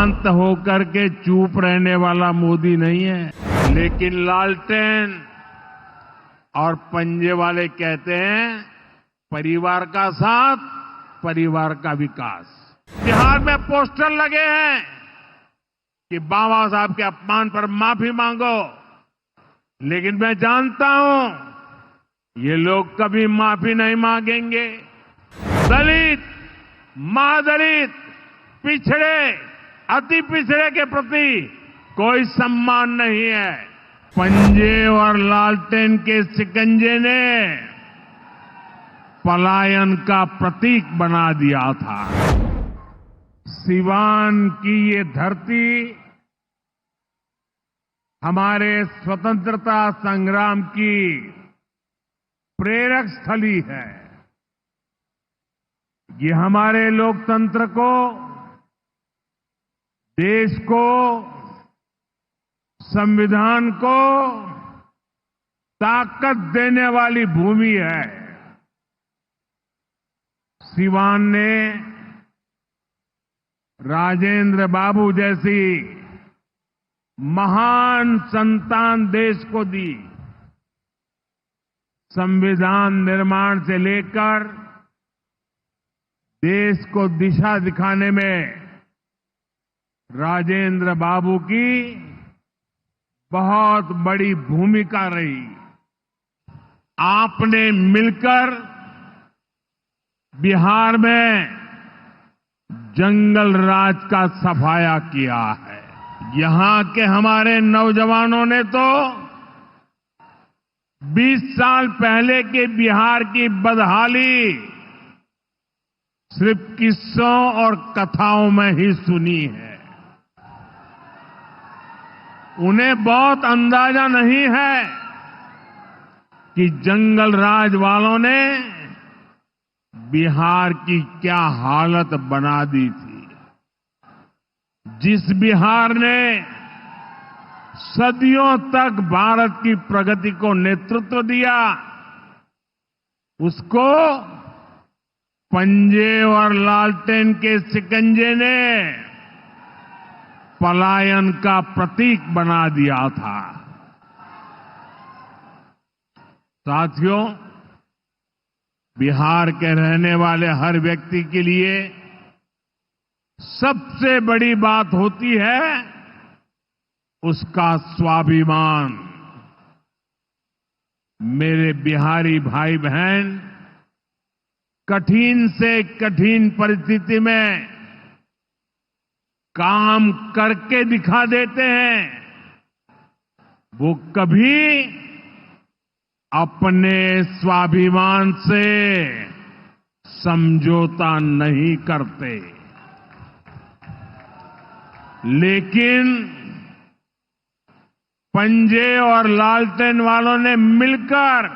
शांत होकर के चुप रहने वाला मोदी नहीं है, लेकिन लालटेन और पंजे वाले कहते हैं परिवार का साथ, परिवार का विकास। बिहार में पोस्टर लगे हैं कि बाबा साहब के अपमान पर माफी मांगो, लेकिन मैं जानता हूं ये लोग कभी माफी नहीं मांगेंगे। दलित, महादलित, पिछड़े, अति पिछड़े के प्रति कोई सम्मान नहीं है। पंजे और लालटेन के शिकंजे ने पलायन का प्रतीक बना दिया था। सिवान की ये धरती हमारे स्वतंत्रता संग्राम की प्रेरक स्थली है। ये हमारे लोकतंत्र को, देश को, संविधान को ताकत देने वाली भूमि है। सिवान ने राजेंद्र बाबू जैसी महान संतान देश को दी। संविधान निर्माण से लेकर देश को दिशा दिखाने में राजेंद्र बाबू की बहुत बड़ी भूमिका रही। आपने मिलकर बिहार में जंगल राज का सफाया किया है। यहां के हमारे नौजवानों ने तो 20 साल पहले के बिहार की बदहाली सिर्फ किस्सों और कथाओं में ही सुनी है। उन्हें बहुत अंदाजा नहीं है कि जंगल राज वालों ने बिहार की क्या हालत बना दी थी। जिस बिहार ने सदियों तक भारत की प्रगति को नेतृत्व दिया, उसको पंजे और लालटेन के शिकंजे ने पलायन का प्रतीक बना दिया था। साथियों, बिहार के रहने वाले हर व्यक्ति के लिए सबसे बड़ी बात होती है उसका स्वाभिमान। मेरे बिहारी भाई बहन कठिन से कठिन परिस्थिति में काम करके दिखा देते हैं। वो कभी अपने स्वाभिमान से समझौता नहीं करते। लेकिन पंजे और लालटेन वालों ने मिलकर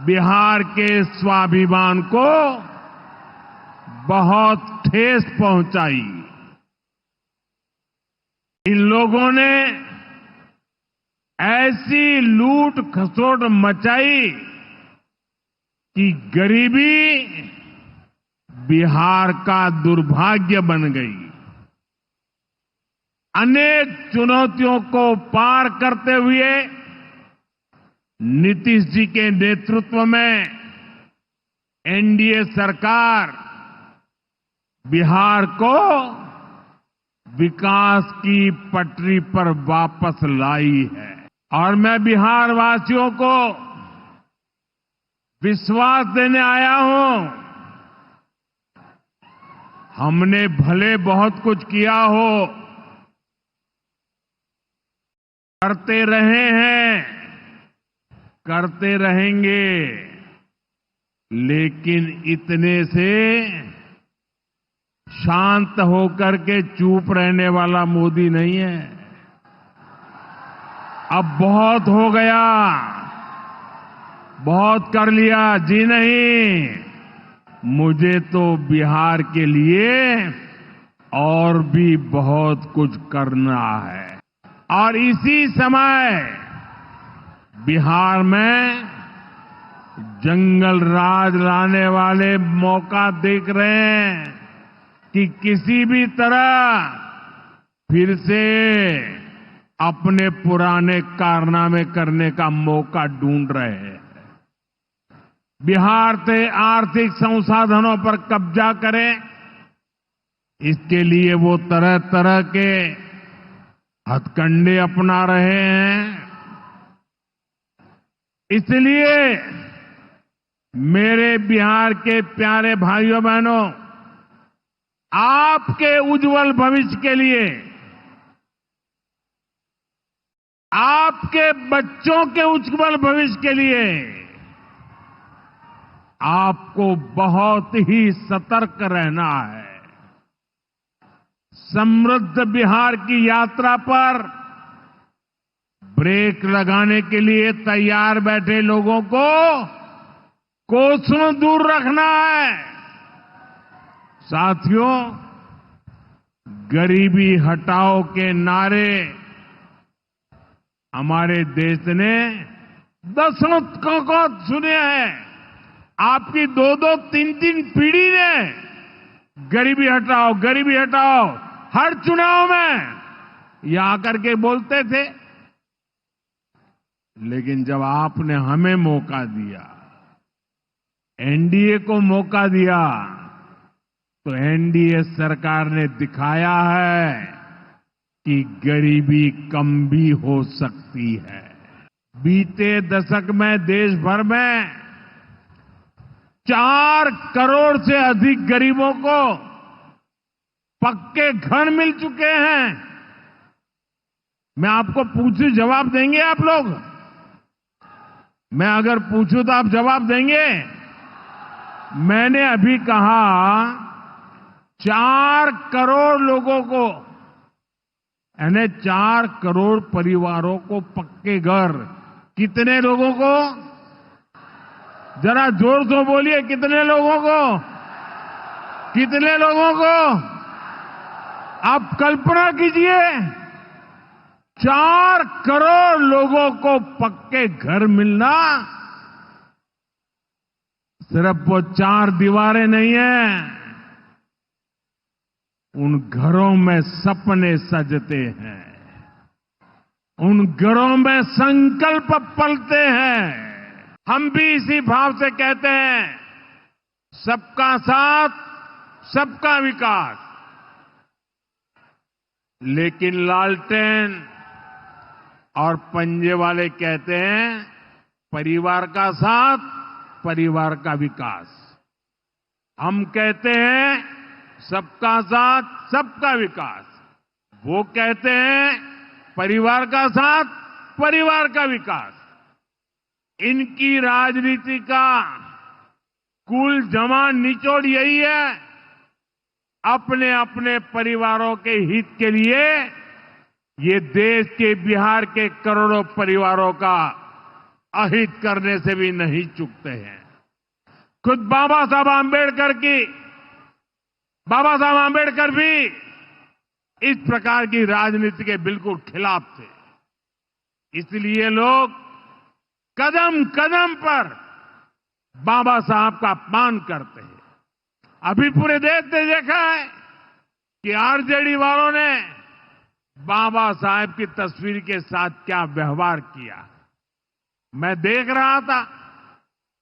बिहार के स्वाभिमान को बहुत ठेस पहुंचाई। इन लोगों ने ऐसी लूट खसोट मचाई कि गरीबी बिहार का दुर्भाग्य बन गई। अनेक चुनौतियों को पार करते हुए नीतीश जी के नेतृत्व में एनडीए सरकार बिहार को विकास की पटरी पर वापस लाई है। और मैं बिहार वासियों को विश्वास देने आया हूं, हमने भले बहुत कुछ किया हो, करते रहे हैं, करते रहेंगे, लेकिन इतने से शांत होकर के चुप रहने वाला मोदी नहीं है। अब बहुत हो गया, बहुत कर लिया जी नहीं। मुझे तो बिहार के लिए और भी बहुत कुछ करना है। और इसी समय बिहार में जंगल राज लाने वाले मौका देख रहे हैं। कि किसी भी तरह फिर से अपने पुराने कारनामे करने का मौका ढूंढ रहे हैं। बिहार से आर्थिक संसाधनों पर कब्जा करें, इसके लिए वो तरह तरह के हथकंडे अपना रहे हैं। इसलिए मेरे बिहार के प्यारे भाइयों बहनों, आपके उज्जवल भविष्य के लिए, आपके बच्चों के उज्जवल भविष्य के लिए आपको बहुत ही सतर्क रहना है। समृद्ध बिहार की यात्रा पर ब्रेक लगाने के लिए तैयार बैठे लोगों को कोसों दूर रखना है। साथियों, गरीबी हटाओ के नारे हमारे देश ने दशकों को सुने हैं। आपकी दो दो तीन तीन पीढ़ी ने गरीबी हटाओ हर चुनाव में ये आकर के बोलते थे। लेकिन जब आपने हमें मौका दिया, एनडीए को मौका दिया, तो एनडीए सरकार ने दिखाया है कि गरीबी कम भी हो सकती है। बीते दशक में देश भर में 4 करोड़ से अधिक गरीबों को पक्के घर मिल चुके हैं। मैं आपको पूछूं, जवाब देंगे आप लोग? मैं अगर पूछूं तो आप जवाब देंगे? मैंने अभी कहा 4 करोड़ लोगों को, यानी 4 करोड़ परिवारों को पक्के घर। कितने लोगों को? जरा जोर से बोलिए, कितने लोगों को? कितने लोगों को? आप कल्पना कीजिए, 4 करोड़ लोगों को पक्के घर मिलना। सिर्फ वो 4 दीवारें नहीं है, उन घरों में सपने सजते हैं, उन घरों में संकल्प पलते हैं। हम भी इसी भाव से कहते हैं, सबका साथ, सबका विकास। लेकिन लालटेन और पंजे वाले कहते हैं, परिवार का साथ, परिवार का विकास। हम कहते हैं सबका साथ, सबका विकास। वो कहते हैं परिवार का साथ, परिवार का विकास। इनकी राजनीति का कुल जमा निचोड़ यही है, अपने अपने परिवारों के हित के लिए ये देश के, बिहार के करोड़ों परिवारों का अहित करने से भी नहीं चूकते हैं। खुद बाबा साहब आंबेडकर भी इस प्रकार की राजनीति के बिल्कुल खिलाफ थे। इसलिए लोग कदम कदम पर बाबा साहब का अपमान करते हैं। अभी पूरे देश ने देखा है कि आरजेडी वालों ने बाबा साहब की तस्वीर के साथ क्या व्यवहार किया। मैं देख रहा था,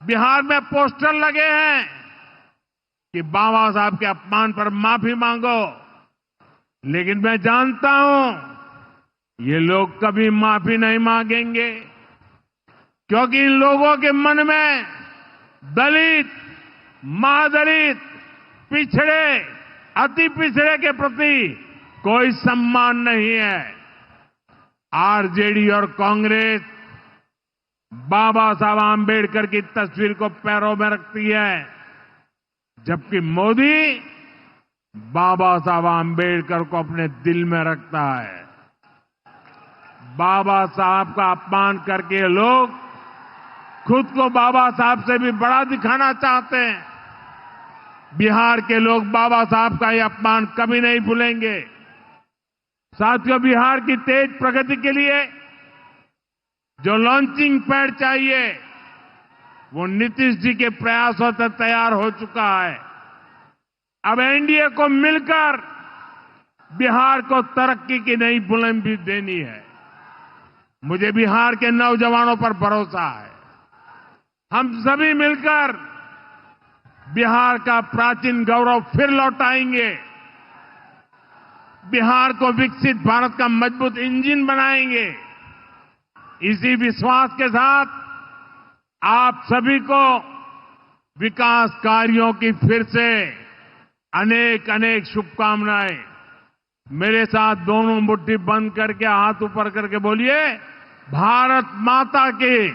बिहार में पोस्टर लगे हैं कि बाबा साहब के अपमान पर माफी मांगो। लेकिन मैं जानता हूं ये लोग कभी माफी नहीं मांगेंगे, क्योंकि इन लोगों के मन में दलित, महादलित, पिछड़े, अति पिछड़े के प्रति कोई सम्मान नहीं है। आरजेडी और कांग्रेस बाबा साहब आंबेडकर की तस्वीर को पैरों में रखती है, जबकि मोदी बाबा साहब आंबेडकर को अपने दिल में रखता है। बाबा साहब का अपमान करके लोग खुद को बाबा साहब से भी बड़ा दिखाना चाहते हैं। बिहार के लोग बाबा साहब का यह अपमान कभी नहीं भूलेंगे। साथियों, बिहार की तेज प्रगति के लिए जो लॉन्चिंग पैड चाहिए, वो नीतीश जी के प्रयासों से तैयार हो चुका है। अब एनडीए को मिलकर बिहार को तरक्की की नई बुलंदी देनी है। मुझे बिहार के नौजवानों पर भरोसा है। हम सभी मिलकर बिहार का प्राचीन गौरव फिर लौटाएंगे। बिहार को विकसित भारत का मजबूत इंजन बनाएंगे। इसी विश्वास के साथ आप सभी को विकास कार्यों की फिर से अनेक अनेक शुभकामनाएं। मेरे साथ दोनों मुट्ठी बंद करके हाथ ऊपर करके बोलिए, भारत माता की